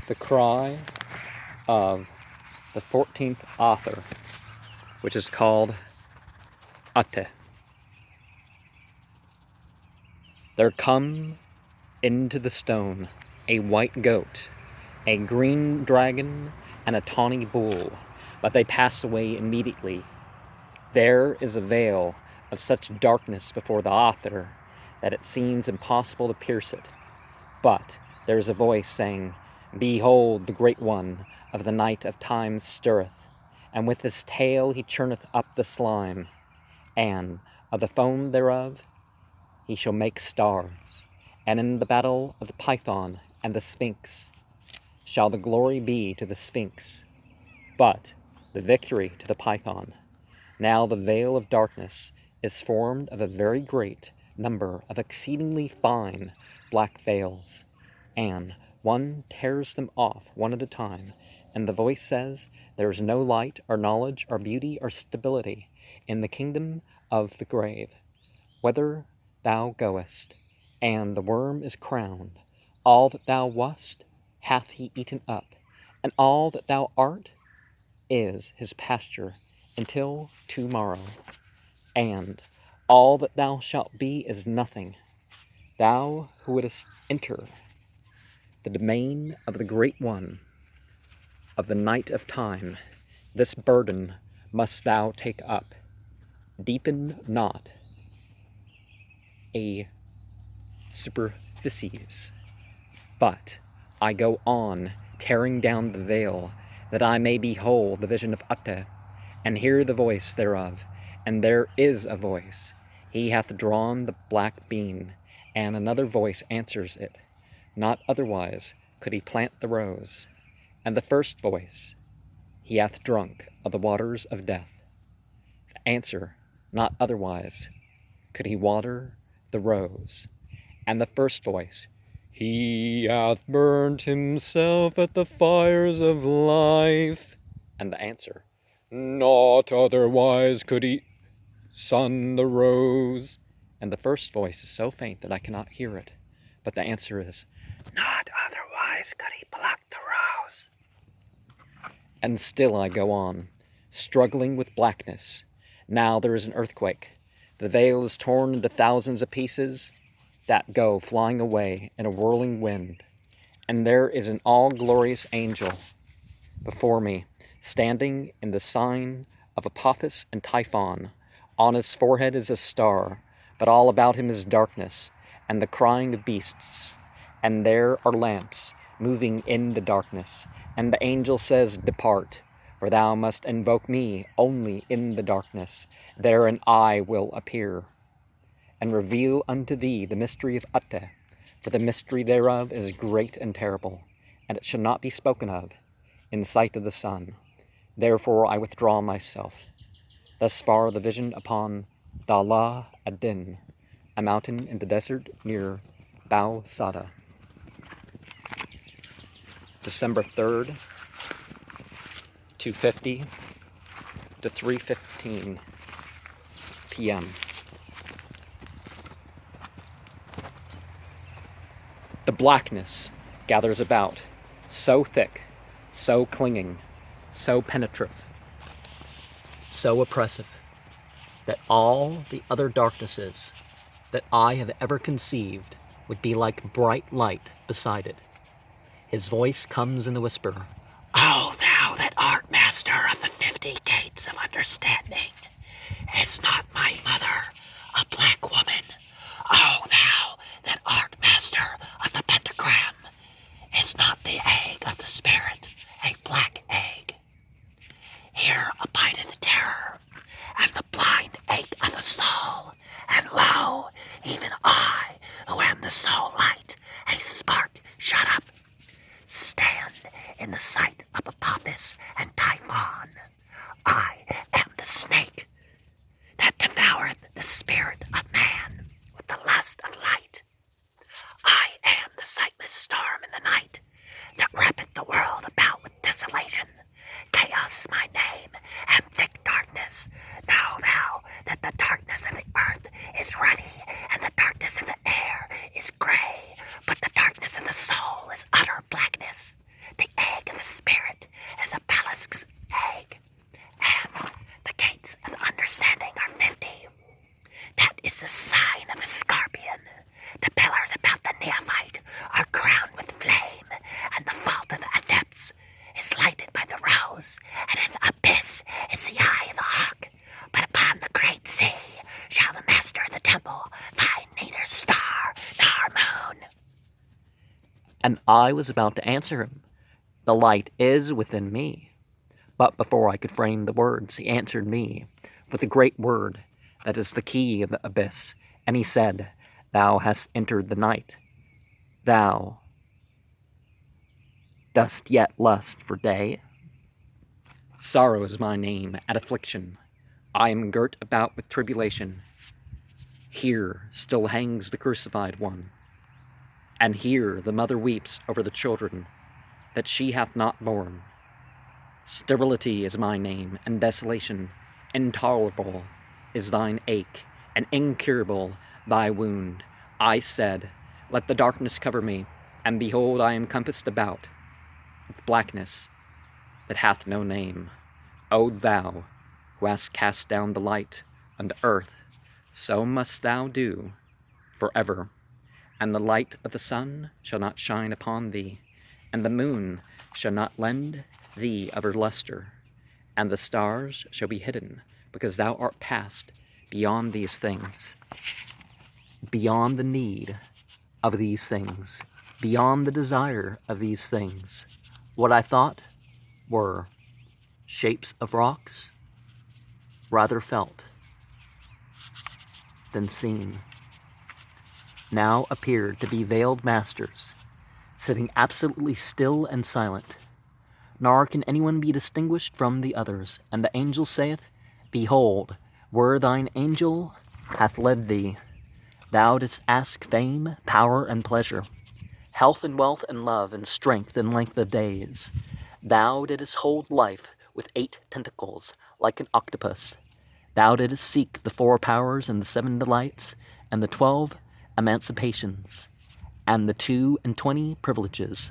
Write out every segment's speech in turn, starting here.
the cry of the 14th Aethyr, which is called Ate. There come into the stone a white goat, a green dragon, and a tawny bull, but they pass away immediately. There is a veil of such darkness before the Aethyr that it seems impossible to pierce it. But there is a voice saying, "Behold, the great one of the night of time stirreth, and with his tail he churneth up the slime, and of the foam thereof he shall make stars. And in the battle of the Python and the Sphinx shall the glory be to the Sphinx, but the victory to the Python. Now the veil of darkness is formed of a very great number of exceedingly fine black veils, and one tears them off one at a time, and the voice says, there is no light or knowledge or beauty or stability in the kingdom of the grave, whither thou goest, and the worm is crowned. All that thou wast hath he eaten up, and all that thou art is his pasture until tomorrow. And all that thou shalt be is nothing. Thou who wouldst enter the domain of the Great One, of the night of time, this burden must thou take up. Deepen not a superficies, but I go on tearing down the veil, that I may behold the vision of Ate, and hear the voice thereof. And there is a voice. He hath drawn the black bean, and another voice answers it. Not otherwise could he plant the rose. And the first voice, he hath drunk of the waters of death. The answer, not otherwise could he water the rose. And the first voice, he hath burnt himself at the fires of life. And the answer, not otherwise could he sun the rose. And the first voice is so faint that I cannot hear it, but the answer is, not otherwise could he pluck the rose. And still I go on, struggling with blackness. Now there is an earthquake. The veil is torn into thousands of pieces that go flying away in a whirling wind. And there is an all-glorious angel before me, standing in the sign of Apophis and Typhon. On his forehead is a star, but all about him is darkness, and the crying of beasts. And there are lamps moving in the darkness. And the angel says, depart, for thou must invoke me only in the darkness. There an eye will appear, and reveal unto thee the mystery of Ate, for the mystery thereof is great and terrible, and it shall not be spoken of in sight of the sun. Therefore I withdraw myself. Thus far the vision upon Dala Adin, a mountain in the desert near Bao Sada. December 3rd, 2:50 to 3:15 p.m. The blackness gathers about, so thick, so clinging, so penetrative, so oppressive, that all the other darknesses that I have ever conceived would be like bright light beside it. His voice comes in a whisper, O thou that art master of the 50 gates of understanding, is not my mother a black woman? O thou that art master of the pentagram, is not the egg of the spirit a black egg? Here abideth terror, and the blind ache of the soul, and lo, even I, who am the soul light, a spark shut up, stand in the sight of Apophis and Typhon. I am the snake that devoureth the spirit of man with the lust of light. I am the sightless storm in the night that wrappeth the world about with desolation. Chaos is my name, and thick darkness. Know thou that the darkness of the earth is ruddy, and the darkness of the air is gray, but the darkness of the soul is utter blackness. The pillars about the neophyte are crowned with flame, and the vault of the adepts is lighted by the rose, and in the abyss is the eye of the hawk. But upon the great sea shall the master of the temple find neither star nor moon. And I was about to answer him, "The light is within me." But before I could frame the words, he answered me with the great word that is the key of the abyss. And he said, "Thou hast entered the night. Thou dost yet lust for day?" Sorrow is my name, and affliction. I am girt about with tribulation. Here still hangs the crucified one, and here the mother weeps over the children that she hath not borne. Sterility is my name, and desolation. Intolerable is thine ache, and incurable thy wound. I said, let the darkness cover me, and behold, I am compassed about with blackness that hath no name. O thou who hast cast down the light unto earth, so must thou do forever. And the light of the sun shall not shine upon thee, and the moon shall not lend thee of her luster, and the stars shall be hidden, because thou art passed beyond these things, beyond the need of these things, beyond the desire of these things. What I thought were shapes of rocks, rather felt than seen, now appeared to be veiled masters, sitting absolutely still and silent, nor can anyone be distinguished from the others. And the angel saith, Behold, where thine angel hath led thee, thou didst ask fame, power, and pleasure, health and wealth and love and strength and length of days. Thou didst hold life with 8 tentacles, like an octopus. Thou didst seek the 4 powers and the 7 delights, and the 12 emancipations, and the 22 privileges,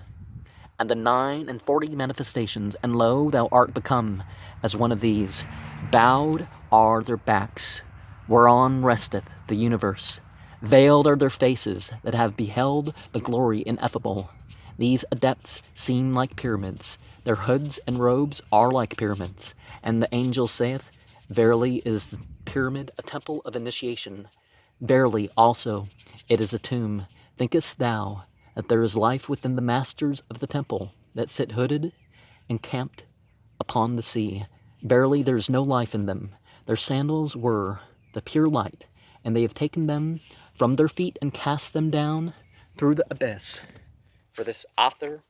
and the 49 manifestations, and lo, thou art become as one of these. Bowed are their backs, whereon resteth the universe. Veiled are their faces that have beheld the glory ineffable. These adepts seem like pyramids. Their hoods and robes are like pyramids. And the angel saith, Verily is the pyramid a temple of initiation. Verily also it is a tomb. Thinkest thou that there is life within the masters of the temple that sit hooded and camped upon the sea? Verily there is no life in them. Their sandals were the pure light, and they have taken them from their feet and cast them down through the abyss. For this author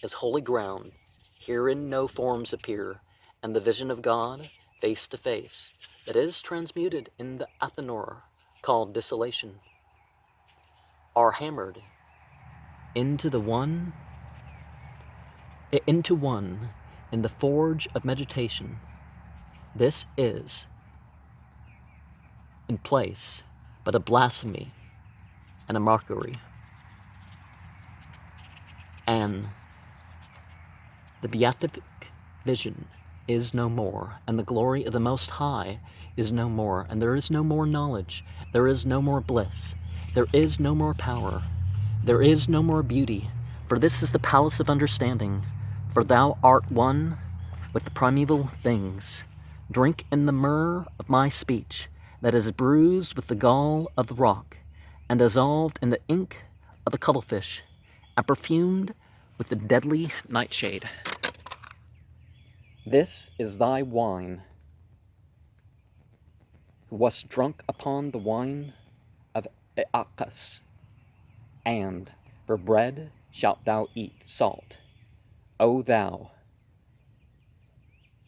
is holy ground. Herein no forms appear, and the vision of God face to face, that is transmuted in the Athenor, called desolation, are hammered into one in the forge of meditation. This is in place but a blasphemy and a mockery. And the beatific vision is no more, and the glory of the Most High is no more, and there is no more knowledge, there is no more bliss, there is no more power, there is no more beauty, for this is the palace of understanding, for thou art one with the primeval things. Drink in the myrrh of my speech, that is bruised with the gall of the rock, and dissolved in the ink of the cuttlefish, and perfumed with the deadly nightshade. This is thy wine, who wast drunk upon the wine of Aacus, and for bread shalt thou eat salt, O thou,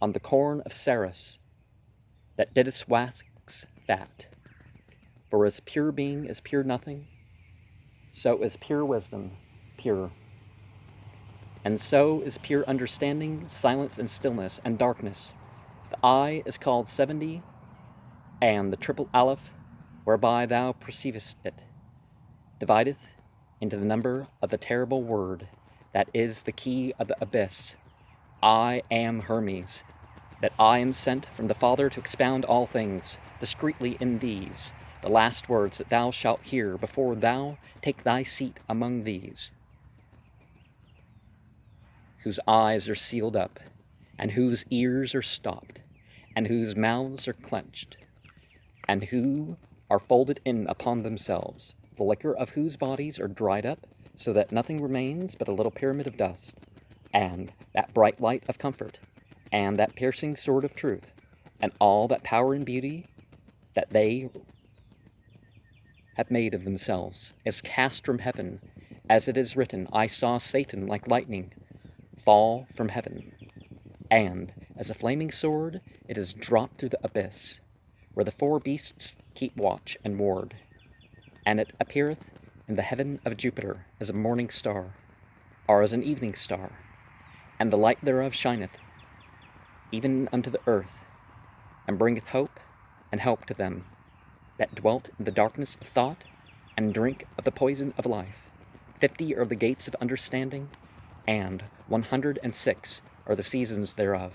on the corn of Ceres, that didst wax fat. For as pure being is pure nothing, so is pure wisdom pure. And so is pure understanding, silence and stillness and darkness. The eye is called 70, and the triple aleph, whereby thou perceivest it, divideth into the number of the terrible word, that is the key of the abyss. I am Hermes, that I am sent from the Father to expound all things discreetly in these, the last words that thou shalt hear before thou take thy seat among these, whose eyes are sealed up, and whose ears are stopped, and whose mouths are clenched, and who are folded in upon themselves, the liquor of whose bodies are dried up, so that nothing remains but a little pyramid of dust, and that bright light of comfort, and that piercing sword of truth, and all that power and beauty that they have made of themselves is cast from heaven, as it is written, I saw Satan like lightning fall from heaven, and as a flaming sword it is dropped through the abyss, where the four beasts keep watch and ward, and it appeareth in the heaven of Jupiter as a morning star, or as an evening star, and the light thereof shineth even unto the earth, and bringeth hope and help to them that dwelt in the darkness of thought, and drink of the poison of life. 50 are the gates of understanding, and 106 are the seasons thereof,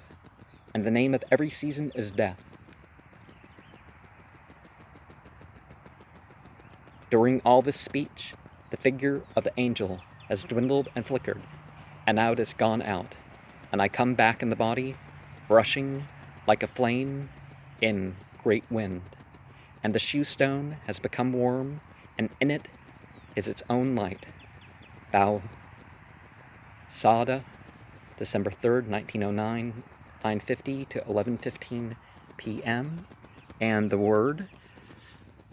and the name of every season is death. During all this speech, the figure of the angel has dwindled and flickered, and now it is gone out, and I come back in the body, rushing like a flame in great wind, and the shoe stone has become warm, and in it is its own light. Thou Sada, December 3rd, 1909, 9:50 to 11:15 p.m. And the word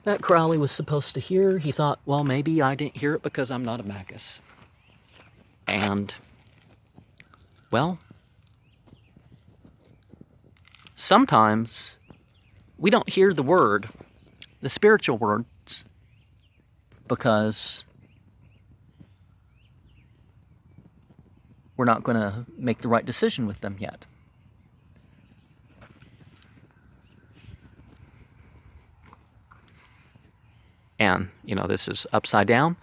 that Crowley was supposed to hear, he thought, well, maybe I didn't hear it because I'm not a Bacchus. And, well, sometimes we don't hear the word, the spiritual words, because we're not going to make the right decision with them yet. And, this is upside down,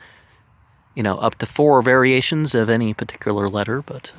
up to 4 variations of any particular letter, but